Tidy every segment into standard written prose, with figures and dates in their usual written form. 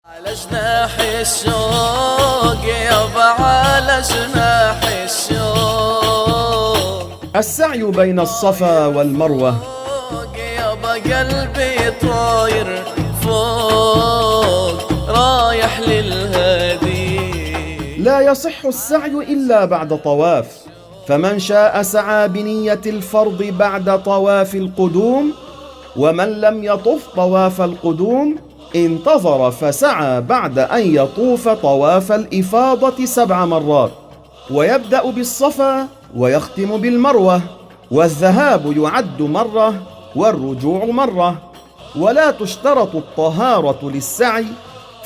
على جناح الشوق يابا، على جناح الشوق، السعي بين الصفا والمروة. يابا قلبي طاير فوق رايح للهادي. لا يصح السعي إلا بعد طواف، فمن شاء سعى بنية الفرض بعد طواف القدوم، ومن لم يطف طواف القدوم انتظر فسعى بعد أن يطوف طواف الإفاضة 7 مرات، ويبدأ بالصفا ويختم بالمروة، والذهاب يعد مرة والرجوع مرة، ولا تشترط الطهارة للسعي،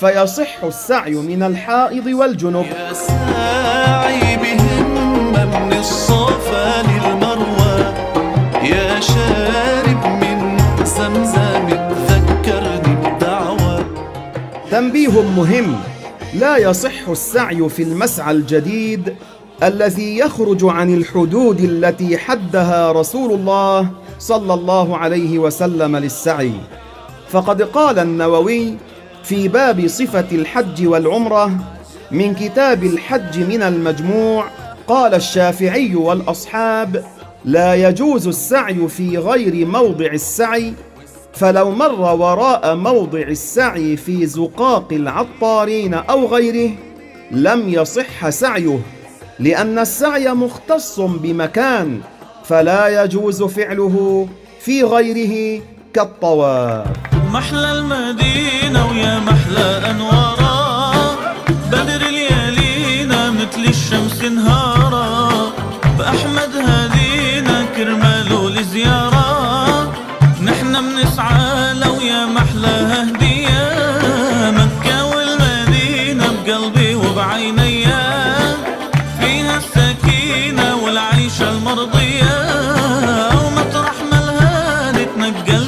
فيصح السعي من الحائض والجنب. يا ساعي بهمة من الصفا للمروة، يا شارب من زمزم تذكرني بدعوة. تنبيه مهم: لا يصح السعي في المسعى الجديد الذي يخرج عن الحدود التي حدها رسول الله صلى الله عليه وسلم للسعي، فقد قال النووي في باب صفة الحج والعمرة من كتاب الحج من المجموع، قال الشافعي والأصحاب: لا يجوز السعي في غير موضع السعي، فلو مر وراء موضع السعي في زقاق العطارين أو غيره لم يصح سعيه، لأن السعي مختص بمكان، فلا يجوز فعله في غيره كالطواف. محلى المدينة ويا محلى أنوارا، بدر ليالينا مثل الشمس نهارا، بأحمد هدينا كرماله لزيارة، نحنا منسعى لو يا محلاها هدية، مكة والمدينة بقلبي وبعينيا، فيها السكينة والعيشة المرضية، ومطرح ما الهادي تنقل